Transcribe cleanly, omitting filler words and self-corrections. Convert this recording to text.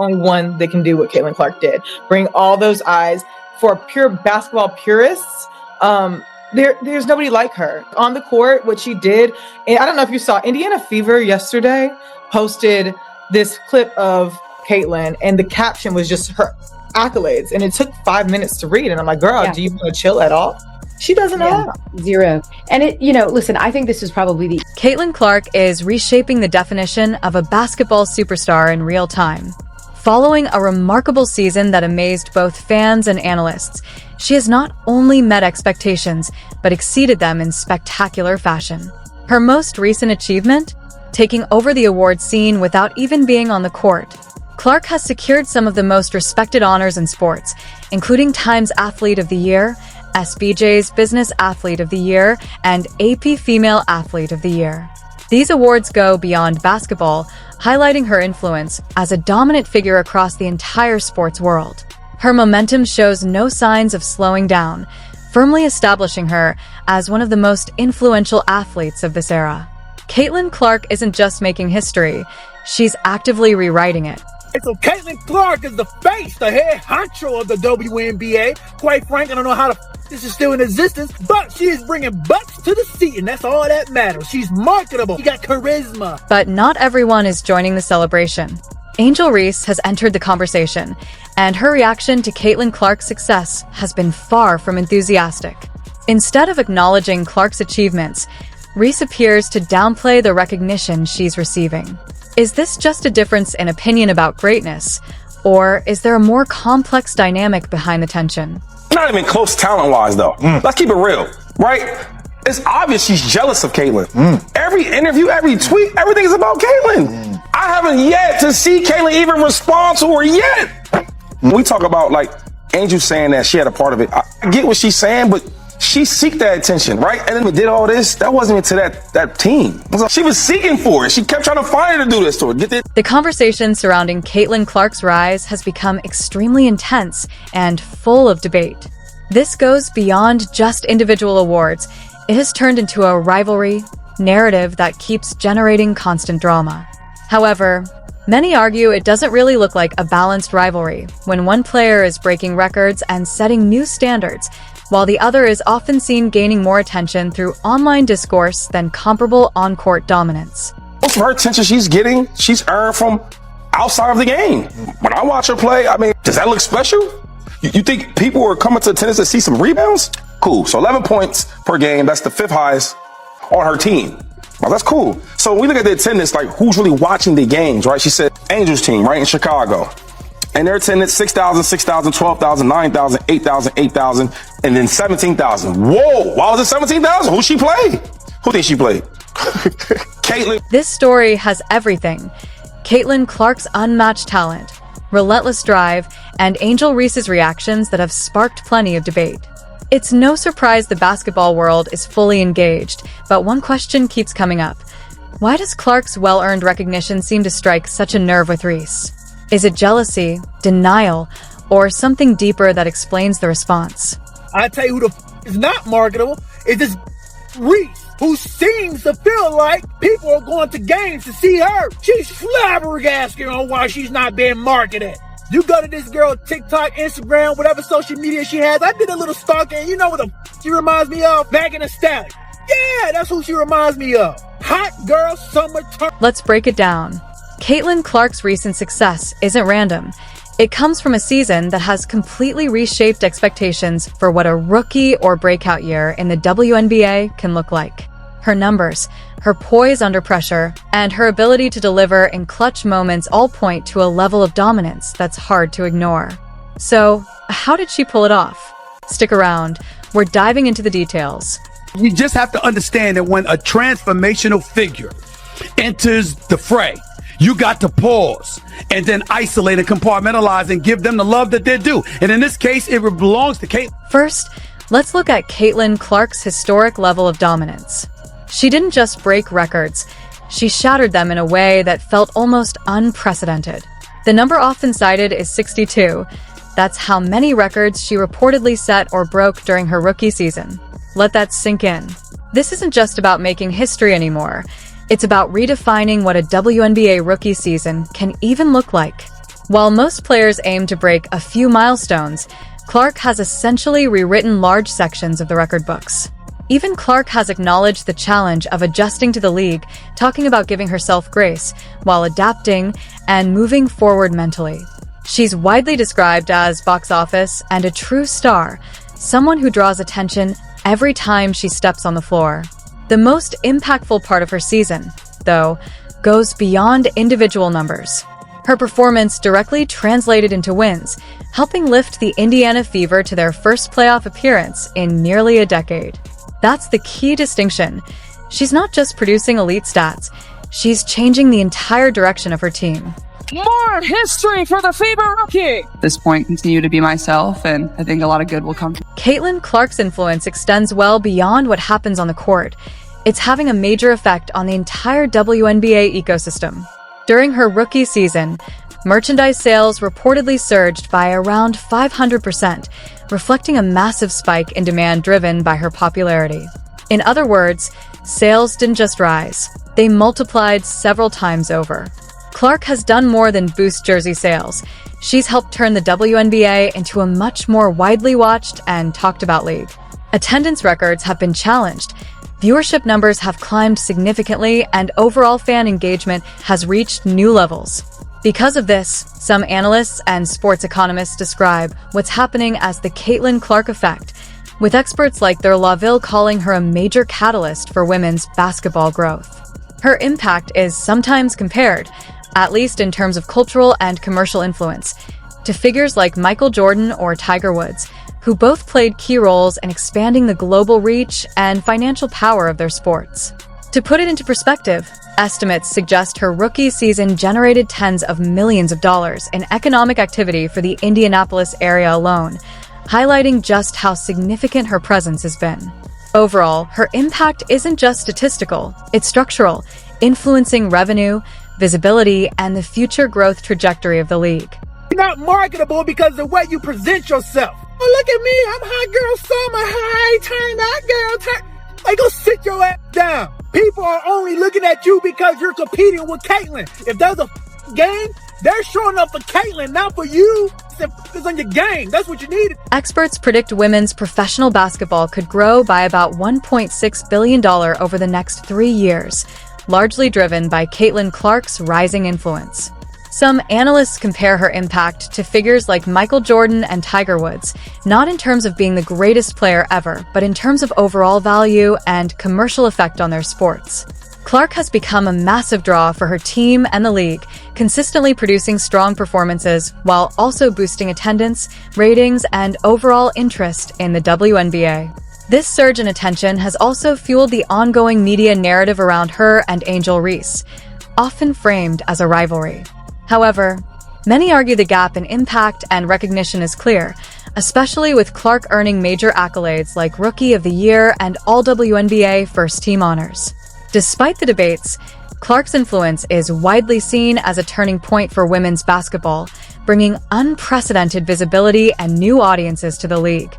only one that can do what Caitlin Clark did. Bring all those eyes. For pure basketball purists, there's nobody like her. On the court, what she did, and I don't know if you saw, Indiana Fever yesterday posted this clip of Caitlin, and the caption was just her accolades, and it took 5 minutes to read, and I'm like, girl, do you want to chill at all? She doesn't know. Zero. And listen, I think this is probably Caitlin Clark is reshaping the definition of a basketball superstar in real time. Following a remarkable season that amazed both fans and analysts, she has not only met expectations, but exceeded them in spectacular fashion. Her most recent achievement? Taking over the award scene without even being on the court. Clark has secured some of the most respected honors in sports, including Time's Athlete of the Year, SBJ's Business Athlete of the Year, and AP Female Athlete of the Year. These awards go beyond basketball, highlighting her influence as a dominant figure across the entire sports world. Her momentum shows no signs of slowing down, firmly establishing her as one of the most influential athletes of this era. Caitlin Clark isn't just making history, she's actively rewriting it. So Caitlin Clark is the face, the head honcho of the WNBA. Quite frank, I don't know how this is still in existence, but she is bringing butts to the seat, and that's all that matters. She's marketable. She got charisma. But not everyone is joining the celebration. Angel Reese has entered the conversation, and her reaction to Caitlin Clark's success has been far from enthusiastic. Instead of acknowledging Clark's achievements, Reese appears to downplay the recognition she's receiving. Is this just a difference in opinion about greatness, or is there a more complex dynamic behind the tension? Not even close talent-wise, though. Let's keep it real, right? It's obvious she's jealous of Caitlin. Every interview, every tweet, everything is about Caitlin. I haven't yet to see Caitlin even respond to her yet. We talk about, like, Angel saying that she had a part of it. I get what she's saying, but she seeked that attention, right? And then we did all this. That wasn't into that team. She was seeking for it. She kept trying to find her to do this to her. The conversation surrounding Caitlin Clark's rise has become extremely intense and full of debate. This goes beyond just individual awards. It has turned into a rivalry narrative that keeps generating constant drama. However, many argue it doesn't really look like a balanced rivalry when one player is breaking records and setting new standards, while the other is often seen gaining more attention through online discourse than comparable on-court dominance. Most of her attention she's getting, she's earned from outside of the game. When I watch her play, I mean, does that look special? You think people are coming to attendance to see some rebounds? Cool. So 11 points per game, that's the 5th highest on her team. Well, that's cool. So when we look at the attendance, like who's really watching the games, right? She said Angels team, right, in Chicago. And their attendance, 6,000, 6,000, 12,000, 9,000, 8,000, 8,000, and then 17,000. Whoa, why was it 17,000? Who she played? Who think she played? Caitlin. This story has everything. Caitlin Clark's unmatched talent, relentless drive, and Angel Reese's reactions that have sparked plenty of debate. It's no surprise the basketball world is fully engaged, but one question keeps coming up. Why does Clark's well-earned recognition seem to strike such a nerve with Reese? Is it jealousy, denial, or something deeper that explains the response? I tell you who is not marketable is this Reese, who seems to feel like people are going to games to see her. She's flabbergasted on why she's not being marketed. You go to this girl TikTok, Instagram, whatever social media she has. I did a little stalking, and you know what the she reminds me of? Megan Thee Stallion. Yeah, that's who she reminds me of. Hot girl summer turn. Let's break it down. Caitlin Clark's recent success isn't random. It comes from a season that has completely reshaped expectations for what a rookie or breakout year in the WNBA can look like. Her numbers, her poise under pressure, and her ability to deliver in clutch moments all point to a level of dominance that's hard to ignore. So, how did she pull it off? Stick around. We're diving into the details. We just have to understand that when a transformational figure enters the fray, you got to pause and then isolate and compartmentalize and give them the love that they're due. And in this case, it belongs to Caitlin. First, let's look at Caitlin Clark's historic level of dominance. She didn't just break records, she shattered them in a way that felt almost unprecedented. The number often cited is 62. That's how many records she reportedly set or broke during her rookie season. Let that sink in. This isn't just about making history anymore. It's about redefining what a WNBA rookie season can even look like. While most players aim to break a few milestones, Clark has essentially rewritten large sections of the record books. Even Clark has acknowledged the challenge of adjusting to the league, talking about giving herself grace while adapting and moving forward mentally. She's widely described as box office and a true star, someone who draws attention every time she steps on the floor. The most impactful part of her season, though, goes beyond individual numbers. Her performance directly translated into wins, helping lift the Indiana Fever to their first playoff appearance in nearly a decade. That's the key distinction. She's not just producing elite stats, she's changing the entire direction of her team. More history for the Fever rookie! At this point, continue to be myself, and I think a lot of good will come. Caitlin Clark's influence extends well beyond what happens on the court. It's having a major effect on the entire WNBA ecosystem. During her rookie season, merchandise sales reportedly surged by around 500%, reflecting a massive spike in demand driven by her popularity. In other words, sales didn't just rise, they multiplied several times over. Clark has done more than boost jersey sales. She's helped turn the WNBA into a much more widely watched and talked about league. Attendance records have been challenged. Viewership numbers have climbed significantly, and overall fan engagement has reached new levels. Because of this, some analysts and sports economists describe what's happening as the Caitlin Clark effect, with experts like their Laville calling her a major catalyst for women's basketball growth. Her impact is sometimes compared, at least in terms of cultural and commercial influence, to figures like Michael Jordan or Tiger Woods, who both played key roles in expanding the global reach and financial power of their sports. To put it into perspective, estimates suggest her rookie season generated tens of millions of dollars in economic activity for the Indianapolis area alone, highlighting just how significant her presence has been. Overall, her impact isn't just statistical, it's structural, influencing revenue, visibility, and the future growth trajectory of the league. You're not marketable because of the way you present yourself. Oh, look at me, I'm hot girl summer, hi, turn that girl, turn. Like, go sit your ass down. People are only looking at you because you're competing with Caitlin. If there's a game, they're showing up for Caitlin, not for you. It's on your game. That's what you need. Experts predict women's professional basketball could grow by about $1.6 billion over the next 3 years, largely driven by Caitlin Clark's rising influence. Some analysts compare her impact to figures like Michael Jordan and Tiger Woods, not in terms of being the greatest player ever, but in terms of overall value and commercial effect on their sports. Clark has become a massive draw for her team and the league, consistently producing strong performances while also boosting attendance, ratings, and overall interest in the WNBA. This surge in attention has also fueled the ongoing media narrative around her and Angel Reese, often framed as a rivalry. However, many argue the gap in impact and recognition is clear, especially with Clark earning major accolades like Rookie of the Year and All-WNBA first-team honors. Despite the debates, Clark's influence is widely seen as a turning point for women's basketball, bringing unprecedented visibility and new audiences to the league.